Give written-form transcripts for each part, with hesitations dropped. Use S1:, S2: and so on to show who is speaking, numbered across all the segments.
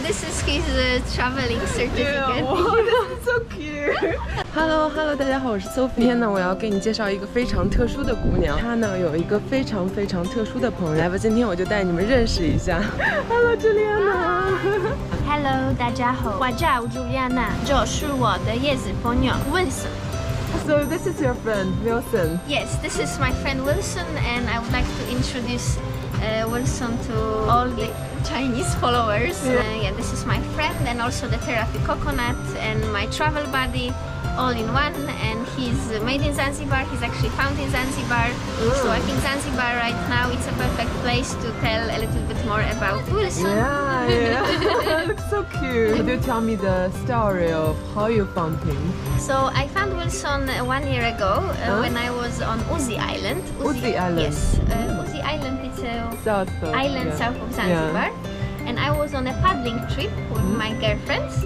S1: this is his traveling certificate.
S2: Wow, this is so cute. Hello, 大家好，我是 Sophie。今天呢，我要给你介绍一个非常特殊的姑娘。她呢有一个非常特殊的朋友。来吧，今天我就带你们认识一下。Hello, Juliana.
S1: Hello， 大家好，我叫 Juliana， 这是我的椰子朋友 Wilson。So
S2: this is your friend Wilson?
S1: Yes, this is my friend Wilson, and I would like to introduce Wilson to all the Chinese followers. Yeah, this is my friend, and also the therapy coconut, and my travel buddy, all in one. And he's made in Zanzibar. He's actually found in Zanzibar. So I think Zanzibar right now it's a perfect place to tell a little bit more about Wilson.
S2: Yeah. Looks so cute. Could you tell me the story of how you found him?
S1: So I found Wilson 1 year ago when I was on Uzi Island.
S2: Uzi Island?
S1: Yes. Uzi Island is a island south of Zanzibar. And I was on a paddling trip with my girlfriends.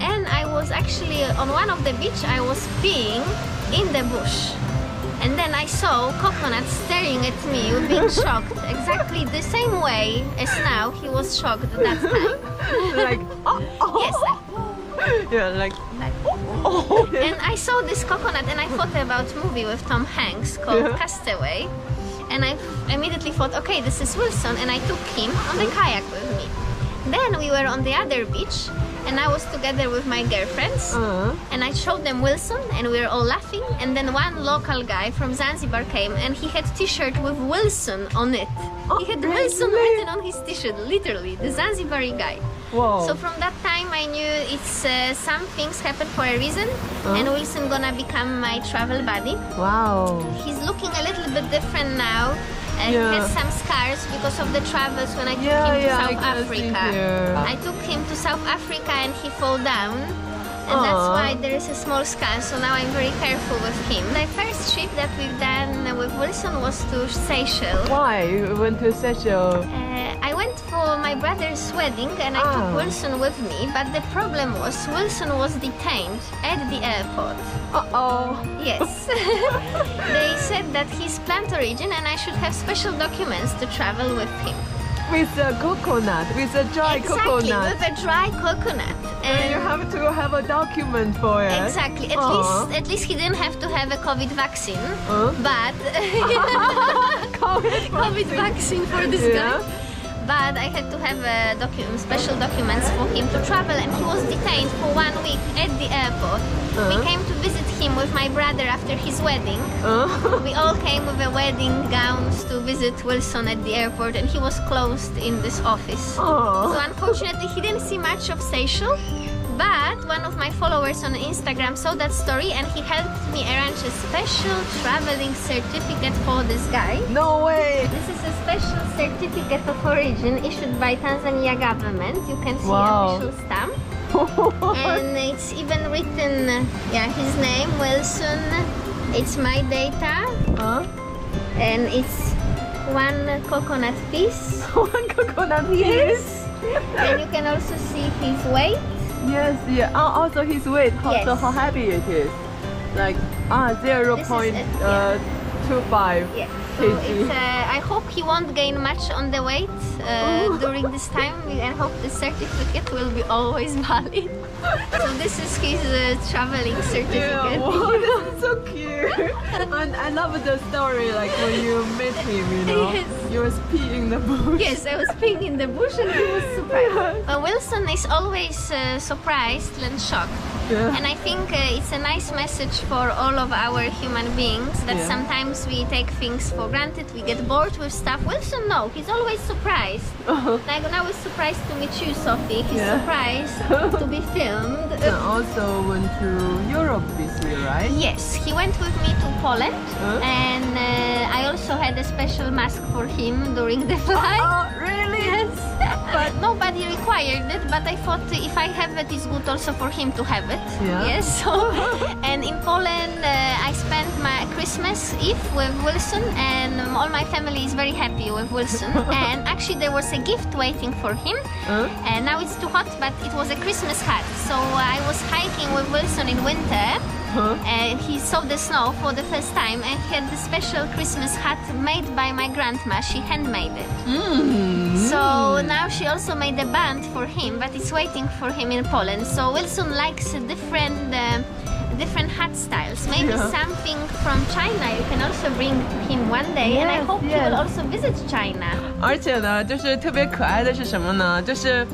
S1: And I was actually on one of the beach, I was peeing in the bush. And then I saw Coconut staring at me, being shocked, exactly the same way as now he was shocked at that time.
S2: Like,
S1: yes,
S2: yeah, like.
S1: And I saw this Coconut and I thought about a movie with Tom Hanks called Castaway. And I immediately thought, okay, this is Wilson, and I took him on the kayak with me. Then we were on the other beach, and I was together with my girlfriends, and I showed them Wilson, and we were all laughing. And then one local guy from Zanzibar came, and he had t-shirt with Wilson on it. He had Wilson written on his t-shirt, literally, the Zanzibari guy.
S2: Whoa.
S1: So from that time I knew it's some things happen for a reason, and Wilson gonna become my travel buddy.
S2: Wow.
S1: He's looking a little bit different now. He has some scars because of the travels when I took him to South Africa. I took him to South Africa and he fell down. And that's why there is a small scar, so now I'm very careful with him. The first trip that we've done with Wilson was to Seychelles.
S2: Why? You went to Seychelles?
S1: I went for my brother's wedding and I took Wilson with me, but the problem was Wilson was detained at the airport. Yes. They said that he's plant origin and I should have special documents to travel with him.
S2: With a coconut, with a dry coconut.
S1: With a dry coconut.
S2: And you have to have a document for it.
S1: Exactly. At least he didn't have to have a COVID vaccine. But COVID vaccine for this guy. But I had to have a special documents for him to travel, and he was detained for 1 week at the airport. We came to visit him with my brother after his wedding. We all came with wedding gowns to visit Wilson at the airport, and he was closed in this office. So unfortunately he didn't see much of Seychelles. But one of my followers on Instagram saw that story and he helped me arrange a special traveling certificate for this guy.
S2: No way!
S1: This is a special certificate of origin issued by Tanzania government. You can see official stamp. And it's even written, his name, Wilson. It's my data. And it's 1 coconut piece.
S2: 1 coconut piece?
S1: And you can also see his weight.
S2: Yes, also his weight, how heavy it is. Like 0.25 kg.
S1: So it's, I hope he won't gain much on the weight during this time, and hope the certificate will be always valid. So this is his traveling certificate.
S2: Wow, this is so cute. And I love the story, like when you met him, you know. You was peeing in the bush.
S1: Yes, I was peeing in the bush and he was surprised. Wilson is always surprised and shocked. And I think it's a nice message for all of our human beings that sometimes we take things for granted, we get bored with stuff. Wilson, no, he's always surprised. Like when I was surprised to meet you, Sophie, he's surprised to be filmed.
S2: And also went to Europe this year, right?
S1: Yes, he went with me to Poland, and I also had a special mask for him during the flight.
S2: Oh, really?
S1: Yes. But nobody required it, but I thought if I have it, it's good also for him to have it. Yes. So, and in Poland, I spent my Christmas Eve with Wilson, and all my family is very happy with Wilson. And actually, there was a gift waiting for him. And now it's too hot, but it was a Christmas hat. So I was hiking with Wilson in winter. And he saw the snow for the first time, and he had the special Christmas hat made by my grandma. She handmade it. So now she she also made a band for him, but it's waiting for him in Poland. So Wilson likes different hat styles. Maybe something from China you can also bring him one day, and I hope he will also visit China.
S2: 而且呢，就是特别可爱的是什么呢？就是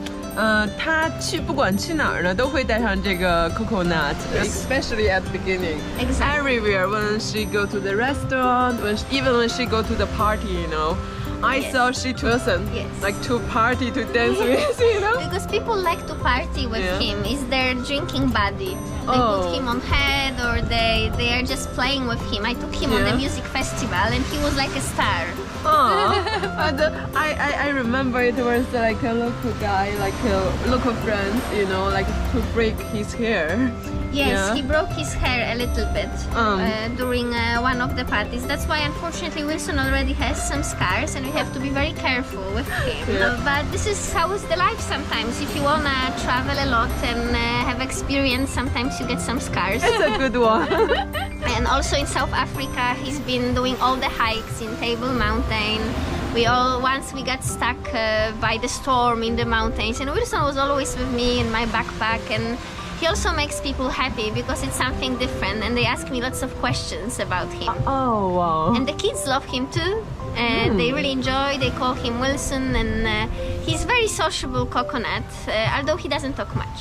S2: 他不管去哪儿呢，都会带上这个 coconut, especially at the beginning.
S1: Exactly.
S2: Everywhere when she go to the restaurant, even when she go to the party, you know. I saw she Wilson like to party, to dance with, you know.
S1: Because people like to party with him. He's their drinking buddy. They put him on head, or they are just playing with him. I took him on the music festival, and he was like a star.
S2: But I remember it was like a local guy, like a local friend, you know, like to break his hair.
S1: Yes, he broke his hair a little bit during one of the parties. That's why, unfortunately, Wilson already has some scars, and we have to be very careful with him. But this is how is the life sometimes. If you wanna travel a lot and have experience, sometimes you get some scars.
S2: It's a good one.
S1: And also in South Africa, he's been doing all the hikes in Table Mountain. Once we got stuck by the storm in the mountains, and Wilson was always with me in my backpack, and he also makes people happy because it's something different, and they ask me lots of questions about him.
S2: Oh, wow.
S1: And the kids love him too, and they really enjoy. They call him Wilson, and he's very sociable coconut, although he doesn't talk much.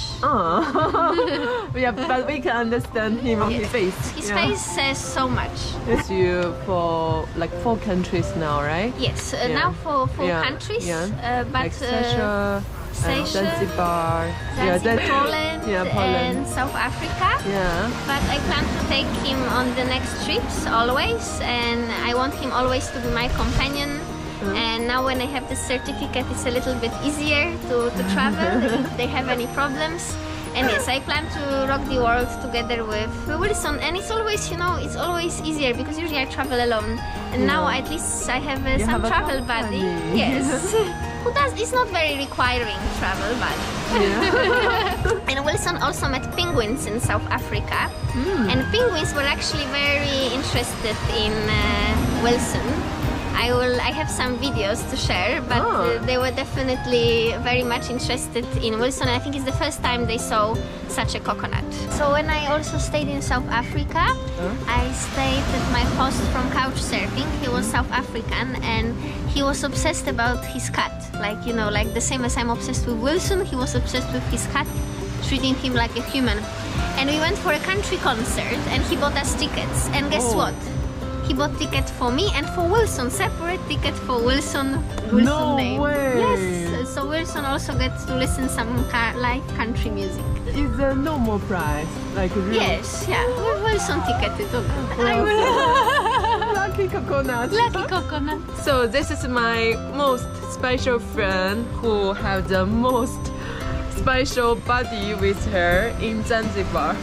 S2: Yeah, but we can understand him on his face.
S1: His face says so much.
S2: It's you for like 4 countries now, right?
S1: Yes, now for 4 countries, but
S2: like Seychelles, Zanzibar,
S1: Poland, and South Africa. But I plan to take him on the next trips always, and I want him always to be my companion. And now when I have the certificate, it's a little bit easier to travel if they have any problems. And yes, I plan to rock the world together with Wilson, and it's always, you know, it's always easier because usually I travel alone, and now at least I have some travel buddy. Yes. Who does? It's not very requiring travel, but and Wilson also met penguins in South Africa, and penguins were actually very interested in Wilson. I have some videos to share, but they were definitely very much interested in Wilson. I think it's the first time they saw such a coconut. So when I also stayed in South Africa, I stayed with my host from couchsurfing. He was South African, and he was obsessed about his cat. Like, you know, like the same as I'm obsessed with Wilson, he was obsessed with his cat, treating him like a human. And we went for a country concert, and he bought us tickets. And guess what? He bought ticket for me and for Wilson, separate ticket for Wilson name.
S2: Way.
S1: Yes, so Wilson also gets to listen some live country music.
S2: It's a normal price, like real.
S1: Yes, yeah, with Wilson ticket it
S2: Lucky coconut.
S1: Lucky coconut.
S2: So this is my most special friend who have the most special buddy with her in Zanzibar.